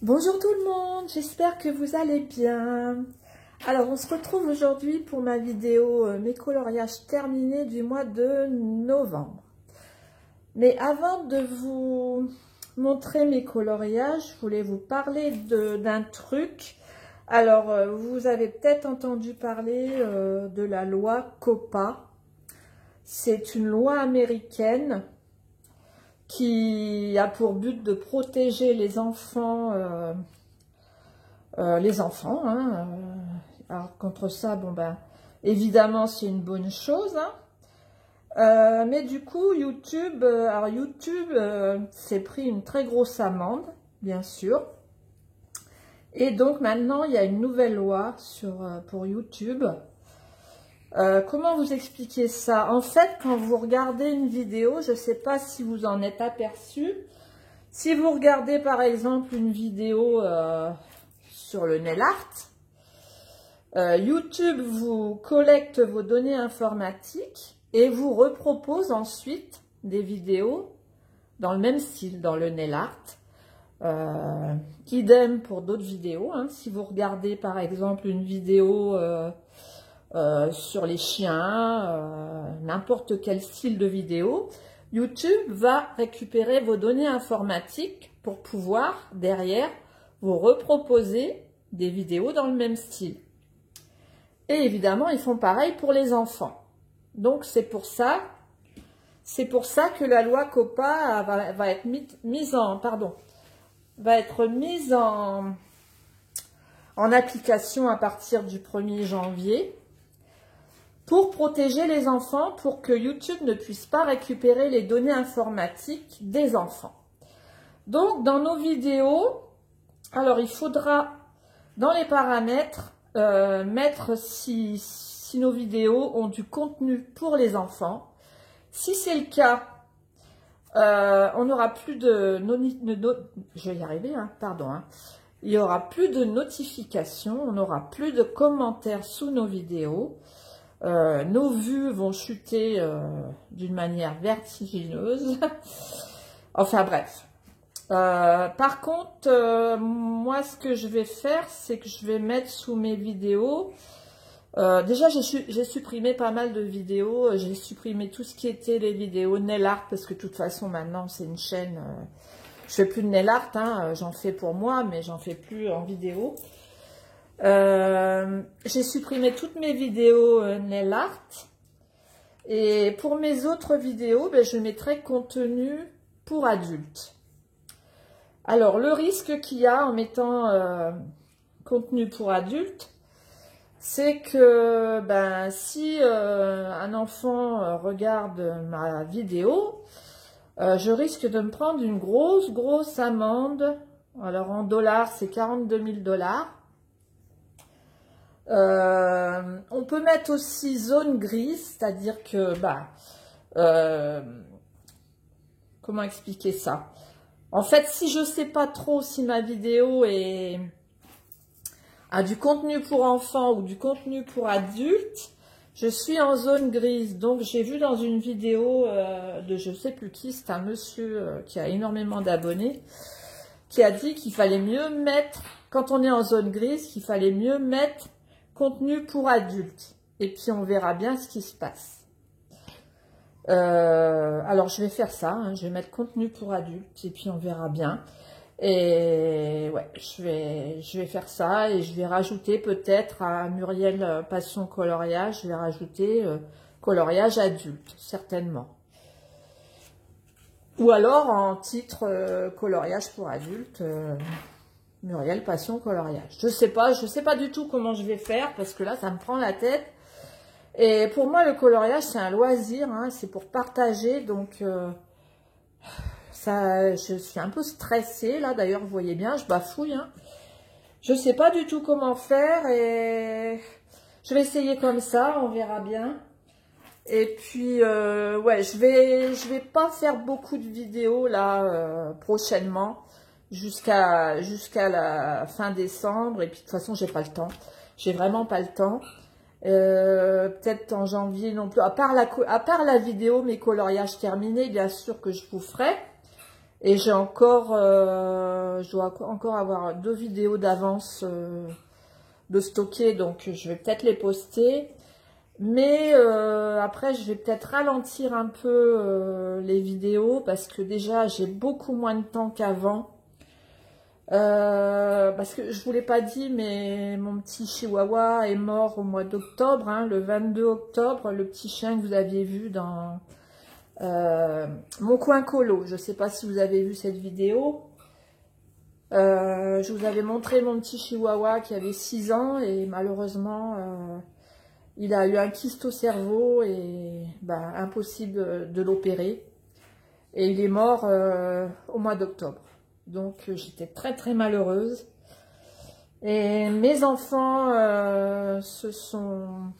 Bonjour tout le monde, j'espère que vous allez bien. Alors on se retrouve aujourd'hui pour ma vidéo mes coloriages terminés du mois de novembre. Mais avant de vous montrer mes coloriages, je voulais vous parler d'un truc. Alors vous avez peut-être entendu parler de la loi COPPA. C'est une loi américaine qui a pour but de protéger les enfants, alors contre ça, bon ben, évidemment c'est une bonne chose, hein. Mais du coup YouTube, s'est pris une très grosse amende, bien sûr, et donc maintenant il y a une nouvelle loi pour YouTube. Comment vous expliquer ça? En fait, quand vous regardez une vidéo, je ne sais pas si vous en êtes aperçu, si vous regardez par exemple une vidéo sur le nail art, YouTube vous collecte vos données informatiques et vous repropose ensuite des vidéos dans le même style, dans le nail art. Idem pour d'autres vidéos, hein. Si vous regardez par exemple une vidéo sur les chiens, n'importe quel style de vidéo, YouTube va récupérer vos données informatiques pour pouvoir derrière vous reproposer des vidéos dans le même style. Et évidemment ils font pareil pour les enfants. Donc c'est pour ça que la loi COPPA va être mise en application à partir du 1er janvier. Pour protéger les enfants, pour que YouTube ne puisse pas récupérer les données informatiques des enfants. Donc, dans nos vidéos, alors il faudra, dans les paramètres, mettre si nos vidéos ont du contenu pour les enfants. Si c'est le cas, on n'aura plus de... je vais y arriver, hein, pardon. Hein. Il n'y aura plus de notifications, on n'aura plus de commentaires sous nos vidéos. Nos vues vont chuter d'une manière vertigineuse. Enfin bref. Par contre, moi ce que je vais faire, c'est que je vais mettre sous mes vidéos. Déjà j'ai supprimé pas mal de vidéos. J'ai supprimé tout ce qui était les vidéos nail art parce que de toute façon maintenant c'est une chaîne. Je fais plus de nail art, hein, j'en fais pour moi, mais j'en fais plus en vidéo. J'ai supprimé toutes mes vidéos nail art et pour mes autres vidéos, ben, je mettrai contenu pour adultes. Alors le risque qu'il y a en mettant contenu pour adultes, c'est que ben, si un enfant regarde ma vidéo, je risque de me prendre une grosse amende. Alors en dollars, c'est 42 000 $. On peut mettre aussi zone grise, c'est-à-dire que, comment expliquer ça? En fait, si je sais pas trop si ma vidéo a du contenu pour enfants ou du contenu pour adultes, je suis en zone grise. Donc, j'ai vu dans une vidéo de je sais plus qui, c'est un monsieur qui a énormément d'abonnés, qui a dit qu'il fallait mieux mettre, quand on est en zone grise, qu'il fallait mieux mettre contenu pour adultes. Et puis on verra bien ce qui se passe. Alors je vais faire ça, hein, je vais mettre contenu pour adultes et puis on verra bien. Et ouais, je vais faire ça et je vais rajouter peut-être à Muriel Passion Coloriage, je vais rajouter coloriage adulte, certainement. Ou alors en titre coloriage pour adultes. Muriel Passion Coloriage. Je sais pas du tout comment je vais faire parce que là, ça me prend la tête. Et pour moi, le coloriage, c'est un loisir, hein, c'est pour partager. Donc, je suis un peu stressée là. D'ailleurs, vous voyez bien, je bafouille. Hein. Je sais pas du tout comment faire et je vais essayer comme ça, on verra bien. Et puis, ouais, je vais pas faire beaucoup de vidéos là prochainement. Jusqu'à la fin décembre, et puis de toute façon j'ai pas le temps, j'ai vraiment pas le temps, peut-être en janvier non plus, à part la vidéo mes coloriages terminés, bien sûr que je vous ferai, Et j'ai encore, je dois encore avoir 2 vidéos d'avance de stocker, donc je vais peut-être les poster. Mais après, je vais peut-être ralentir un peu les vidéos parce que déjà, j'ai beaucoup moins de temps qu'avant. Parce que je vous l'ai pas dit, mais mon petit chihuahua est mort au mois d'octobre, hein, le 22 octobre, le petit chien que vous aviez vu dans mon coin colo. Je sais pas si vous avez vu cette vidéo. Je vous avais montré mon petit chihuahua qui avait 6 ans et malheureusement il a eu un kyste au cerveau et ben, impossible de l'opérer. Et il est mort au mois d'octobre. Donc j'étais très très malheureuse. Et mes enfants se sont...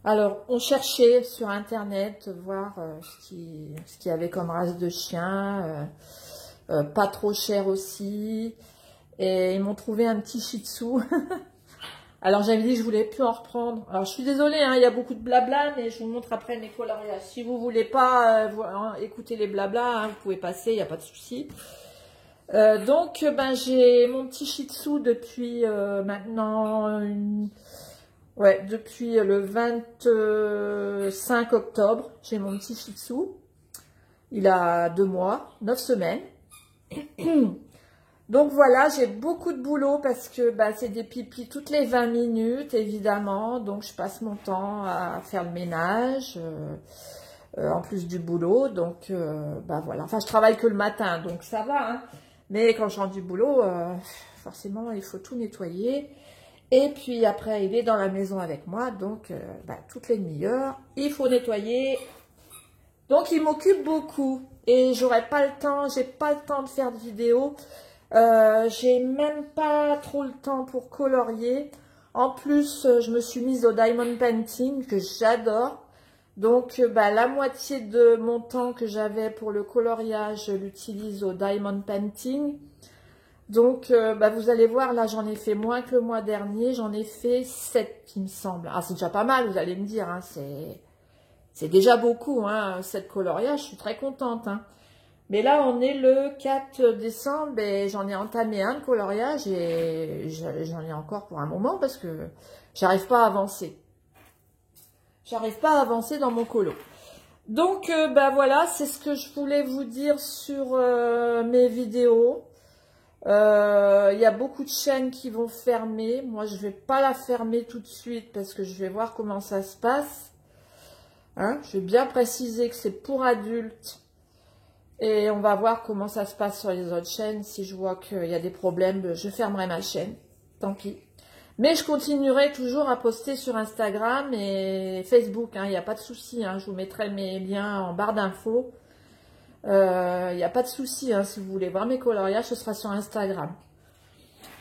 Alors, on cherchait sur internet voir ce qu'il y avait comme race de chien, pas trop cher aussi. Et ils m'ont trouvé un petit shih tzu. Alors j'avais dit que je voulais plus en reprendre. Alors je suis désolée, hein, il y a beaucoup de blabla, mais je vous montre après mes coloriages. Si vous voulez pas écouter les blabla, hein, vous pouvez passer, il n'y a pas de souci. Donc ben, j'ai mon petit shih tzu depuis maintenant depuis le 25 octobre. J'ai mon petit shih tzu. Il a 2 mois, 9 semaines. Donc voilà, j'ai beaucoup de boulot parce que bah, c'est des pipis toutes les 20 minutes, évidemment. Donc je passe mon temps à faire le ménage, en plus du boulot. Donc bah voilà, enfin je travaille que le matin, donc ça va. Hein. Mais quand je rentre du boulot, forcément il faut tout nettoyer. Et puis après, il est dans la maison avec moi, donc bah, toutes les demi-heures, il faut nettoyer. Donc il m'occupe beaucoup et j'aurai pas le temps, j'ai pas le temps de faire de vidéos. J'ai même pas trop le temps pour colorier. En plus, je me suis mise au diamond painting que j'adore. Donc, bah, la moitié de mon temps que j'avais pour le coloriage, je l'utilise au diamond painting. Donc, bah, vous allez voir, là, j'en ai fait moins que le mois dernier. J'en ai fait 7, il me semble. Ah, c'est déjà pas mal, vous allez me dire. Hein, c'est déjà beaucoup, hein, 7 coloriages. Je suis très contente, hein. Mais là, on est le 4 décembre et j'en ai entamé un de coloriage et j'en ai encore pour un moment parce que j'arrive pas à avancer. J'arrive pas à avancer dans mon colo. Donc, bah voilà, c'est ce que je voulais vous dire sur mes vidéos. Il y a beaucoup de chaînes qui vont fermer. Moi, je vais pas la fermer tout de suite parce que je vais voir comment ça se passe. Hein, je vais bien préciser que c'est pour adultes. Et on va voir comment ça se passe sur les autres chaînes. Si je vois qu'il y a des problèmes, je fermerai ma chaîne. Tant pis. Mais je continuerai toujours à poster sur Instagram et Facebook. Il n'y a pas de souci. Hein, je vous mettrai mes liens en barre d'infos. Il n'y a pas de souci. Hein, si vous voulez voir mes coloriages, ce sera sur Instagram.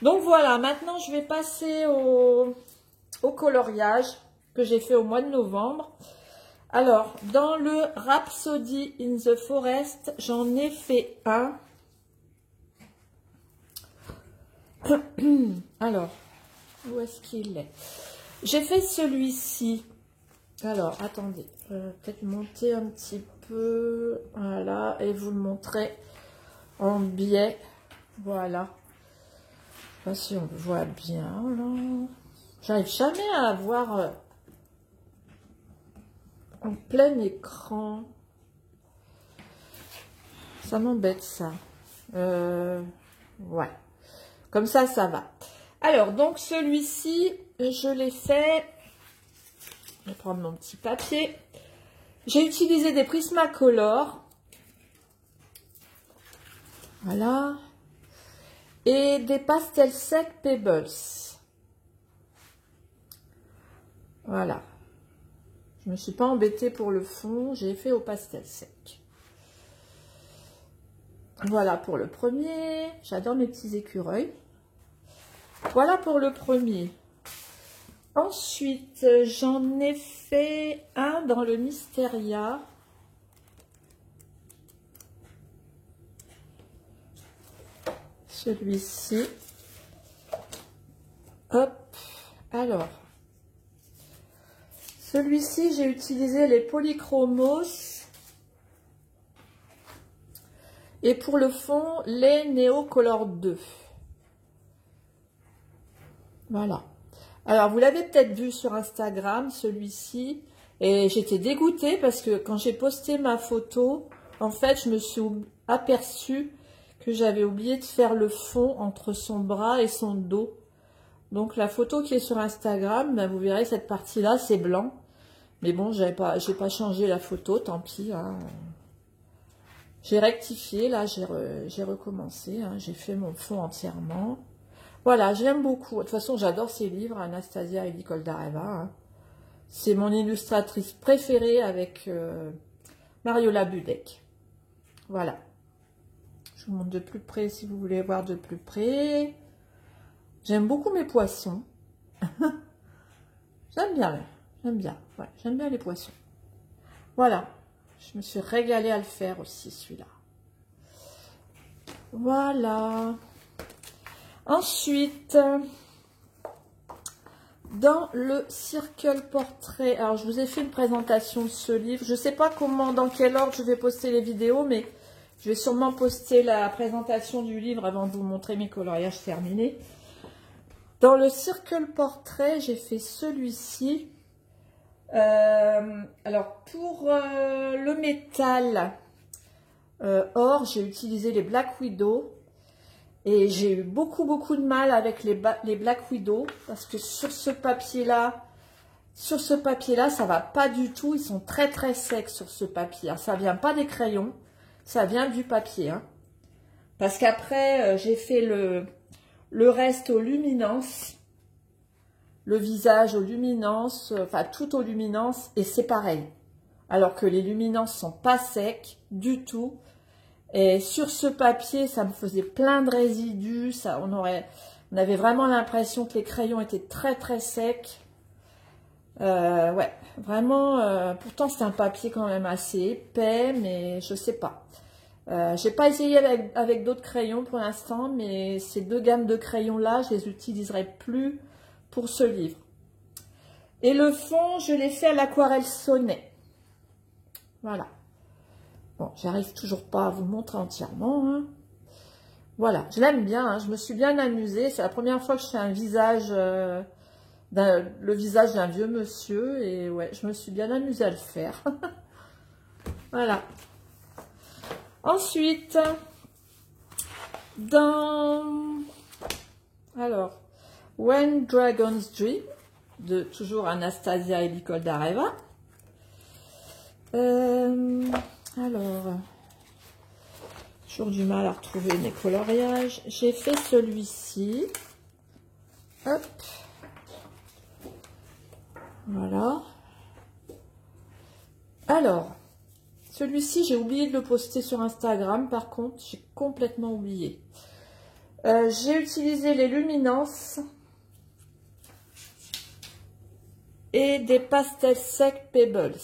Donc voilà. Maintenant, je vais passer au coloriage que j'ai fait au mois de novembre. Alors, dans le Rhapsody in the Forest, j'en ai fait un. Alors, où est-ce qu'il est? J'ai fait celui-ci. Alors, attendez, peut-être monter un petit peu. Voilà, et vous le montrer en biais. Voilà. Je sais pas si on le voit bien, là. J'arrive jamais à avoir... en plein écran. Ça m'embête ça. Ouais. Comme ça, ça va. Alors, donc celui-ci, je l'ai fait. Je vais prendre mon petit papier. J'ai utilisé des Prismacolor. Voilà. Et des pastels secs Pebbles. Voilà. Je ne me suis pas embêtée pour le fond, j'ai fait au pastel sec. Voilà pour le premier. J'adore mes petits écureuils. Voilà pour le premier. Ensuite, j'en ai fait un dans le Mysteria. Celui-ci. Hop. Alors. Celui-ci, j'ai utilisé les Polychromos Et pour le fond, les Neo Color 2. Voilà. Alors, vous l'avez peut-être vu sur Instagram, celui-ci. Et j'étais dégoûtée parce que quand j'ai posté ma photo, en fait, je me suis aperçue que j'avais oublié de faire le fond entre son bras et son dos. Donc, la photo qui est sur Instagram, ben, vous verrez cette partie-là, c'est blanc. Mais bon, j'ai pas changé la photo, tant pis. Hein. J'ai rectifié, là, j'ai recommencé. Hein. J'ai fait mon fond entièrement. Voilà, j'aime beaucoup. De toute façon, j'adore ses livres, Anastasia Elicoldareva. Hein. C'est mon illustratrice préférée avec Mariola Budek. Voilà. Je vous montre de plus près si vous voulez voir de plus près. J'aime beaucoup mes poissons. J'aime bien, ouais, j'aime bien les poissons. Voilà. Je me suis régalée à le faire aussi, celui-là. Voilà. Ensuite, dans le Circle Portrait, alors je vous ai fait une présentation de ce livre. Je ne sais pas comment, dans quel ordre je vais poster les vidéos, mais je vais sûrement poster la présentation du livre avant de vous montrer mes coloriages terminés. Dans le Circle Portrait, j'ai fait celui-ci. Alors, pour le métal or, j'ai utilisé les Black Widow. Et j'ai eu beaucoup de mal avec les Black Widow parce que sur ce papier-là, ça va pas du tout. Ils sont très secs sur ce papier. Alors, ça vient pas des crayons, ça vient du papier. Hein. Parce qu'après, j'ai fait le reste aux luminances, le visage aux luminances, enfin tout aux luminances, et c'est pareil. Alors que les luminances sont pas secs du tout. Et sur ce papier, ça me faisait plein de résidus. On avait vraiment l'impression que les crayons étaient très secs. Ouais, vraiment. Pourtant, c'est un papier quand même assez épais, mais je sais pas. J'ai pas essayé avec d'autres crayons pour l'instant, mais ces deux gammes de crayons là, je les utiliserai plus pour ce livre. Et le fond, je l'ai fait à l'aquarelle Sonnet. Voilà. Bon, j'arrive toujours pas à vous le montrer entièrement. Hein. Voilà, je l'aime bien, hein, je me suis bien amusée. C'est la première fois que je fais un visage, le visage d'un vieux monsieur. Et ouais, je me suis bien amusée à le faire. Voilà. Ensuite, alors, When Dragons Dream, de toujours Anastasia Elicoldareva. Alors, toujours du mal à retrouver mes coloriages. J'ai fait celui-ci. Hop. Voilà. Alors, celui-ci, j'ai oublié de le poster sur Instagram. Par contre, j'ai complètement oublié. J'ai utilisé les luminances et des pastels secs Pebbles.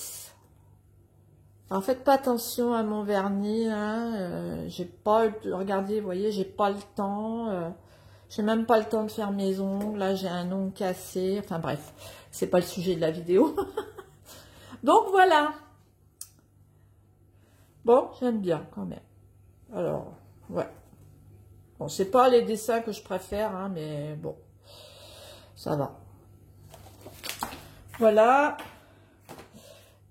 Alors, faites pas attention à mon vernis, hein. J'ai pas, regardez, vous voyez, j'ai pas le temps. J'ai même pas le temps de faire mes ongles. Là, j'ai un ongle cassé. Enfin bref, c'est pas le sujet de la vidéo. Donc voilà. Bon, j'aime bien quand même. Alors, ouais. Bon, c'est pas les dessins que je préfère, hein, mais bon, ça va. Voilà.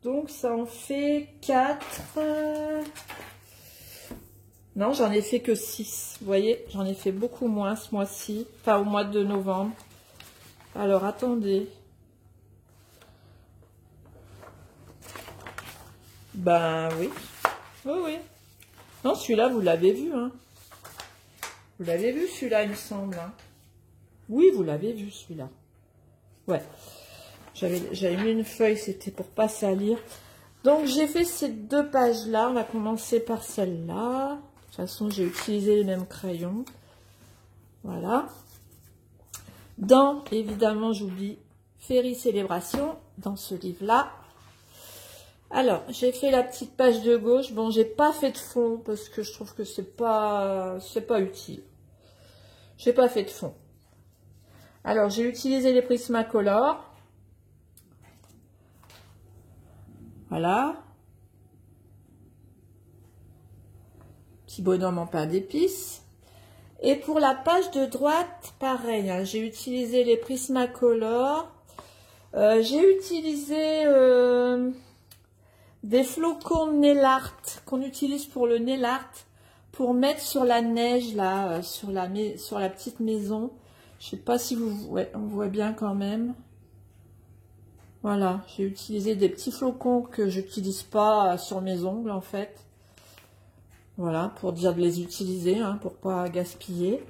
Donc, ça en fait 4. Non, j'en ai fait que 6. Vous voyez, j'en ai fait beaucoup moins ce mois-ci. Enfin, au mois de novembre. Alors, attendez. Ben oui. Oui. Non, celui-là, vous l'avez vu. Hein. Vous l'avez vu, celui-là, il me semble. Hein. Oui, vous l'avez vu, celui-là. Ouais. J'avais mis une feuille, c'était pour pas salir. Donc, j'ai fait ces deux pages-là. On va commencer par celle-là. De toute façon, j'ai utilisé les mêmes crayons. Voilà. Dans, évidemment, j'oublie Féerie Célébration, dans ce livre-là. Alors, j'ai fait la petite page de gauche. Bon, j'ai pas fait de fond parce que je trouve que c'est pas utile. J'ai pas fait de fond. Alors, j'ai utilisé les Prismacolor. Voilà. petit bonhomme en pain d'épices. Et pour la page de droite, pareil, hein, j'ai utilisé les Prismacolor. J'ai utilisé des flocons de nail art qu'on utilise pour le nail art pour mettre sur la neige là, sur la petite maison. Je sais pas si on voit bien quand même. Voilà, j'ai utilisé des petits flocons que j'utilise pas sur mes ongles en fait. Voilà, pour dire de les utiliser, hein, pour pas gaspiller.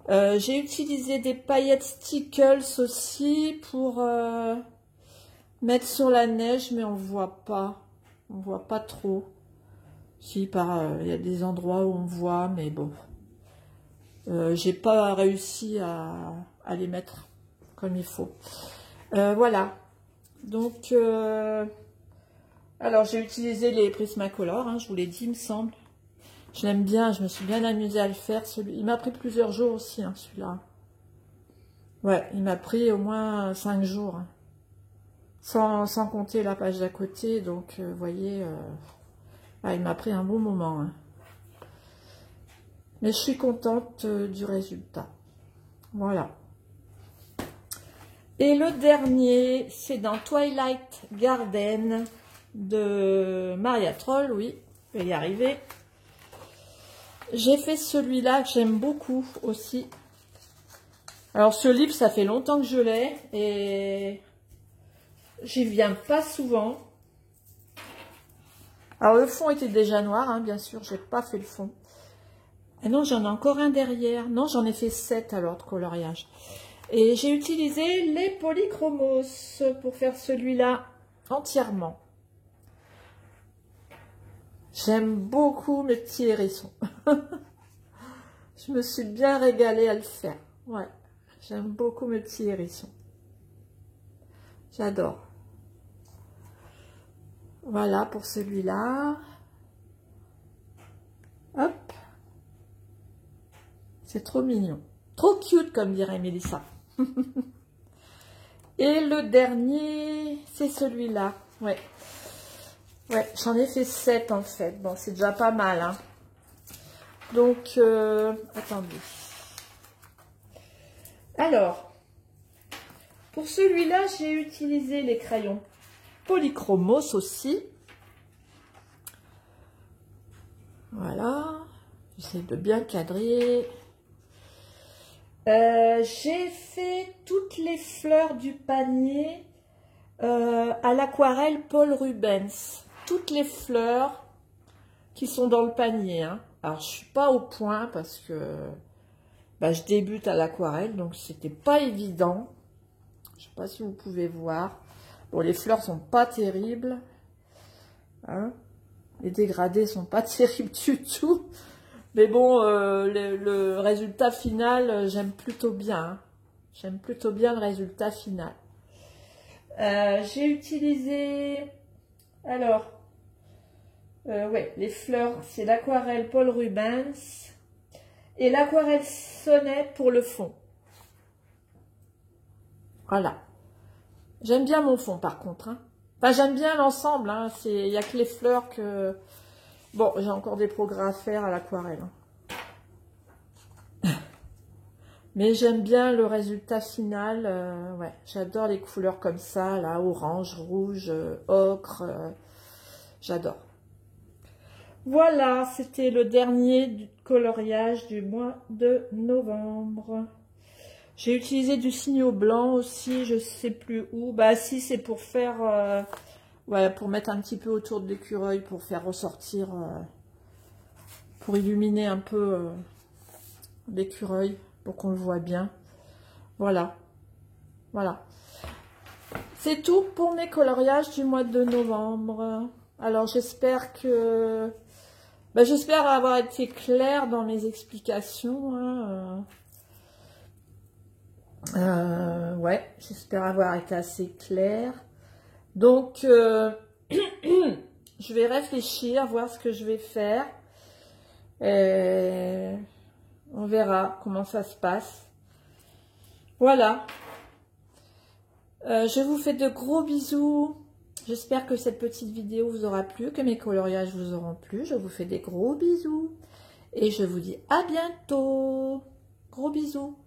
J'ai utilisé des paillettes Stickles aussi pour mettre sur la neige, mais on voit pas trop. Si, il y a des endroits où on voit, mais bon. J'ai pas réussi à les mettre comme il faut. Voilà. Donc, alors j'ai utilisé les Prismacolor, hein, je vous l'ai dit, il me semble. Je l'aime bien, je me suis bien amusée à le faire. Il m'a pris plusieurs jours aussi, hein, celui-là. Ouais, il m'a pris au moins 5 jours. Hein. Sans compter la page d'à côté, donc vous voyez, il m'a pris un bon moment. Hein. Mais je suis contente du résultat. Voilà. Et le dernier, c'est dans Twilight Garden de Maria Troll, oui, je vais y arriver. J'ai fait celui-là que j'aime beaucoup aussi. Alors ce livre, ça fait longtemps que je l'ai et j'y viens pas souvent. Alors le fond était déjà noir, hein, bien sûr, j'ai pas fait le fond. Et non, j'en ai encore un derrière. Non, j'en ai fait 7 alors de coloriage. Et j'ai utilisé les Polychromos pour faire celui-là entièrement. J'aime beaucoup mes petits hérissons. Je me suis bien régalée à le faire. Ouais, j'aime beaucoup mes petits hérissons. J'adore. Voilà pour celui-là. Hop. C'est trop mignon. Trop cute, comme dirait Mélissa. Et le dernier, c'est celui-là. Ouais. Ouais, j'en ai fait 7 en fait. Bon, c'est déjà pas mal. Hein. Donc, attendez. Alors, pour celui-là, j'ai utilisé les crayons Polychromos aussi. Voilà. J'essaie de bien cadrer. J'ai fait toutes les fleurs du panier à l'aquarelle Paul Rubens. Toutes les fleurs qui sont dans le panier. Hein. Alors, je suis pas au point parce que je débute à l'aquarelle, donc c'était pas évident. Je sais pas si vous pouvez voir. Bon, les fleurs sont pas terribles. Hein. Les dégradés sont pas terribles du tout. Mais bon, le résultat final, j'aime plutôt bien. Hein. J'aime plutôt bien le résultat final. J'ai utilisé... Alors... ouais, les fleurs, c'est l'aquarelle Paul Rubens et l'aquarelle Sonnet pour le fond. Voilà. J'aime bien mon fond par contre. Hein. Enfin, j'aime bien l'ensemble. Hein. Il n'y a que les fleurs que... Bon, j'ai encore des progrès à faire à l'aquarelle. Hein. Mais j'aime bien le résultat final. Ouais, j'adore les couleurs comme ça, là, orange, rouge, ocre. J'adore. Voilà, c'était le dernier coloriage du mois de novembre. J'ai utilisé du signaux blanc aussi, je sais plus où. Bah si, c'est pour faire, ouais, pour mettre un petit peu autour de l'écureuil, pour faire ressortir, pour illuminer un peu l'écureuil, pour qu'on le voit bien. Voilà, voilà. C'est tout pour mes coloriages du mois de novembre. Alors j'espère que... j'espère avoir été claire dans mes explications. Hein. Ouais, j'espère avoir été assez claire. Donc, je vais réfléchir, voir ce que je vais faire. Et on verra comment ça se passe. Voilà. Je vous fais de gros bisous. J'espère que cette petite vidéo vous aura plu, que mes coloriages vous auront plu. Je vous fais des gros bisous. Et je vous dis à bientôt. Gros bisous.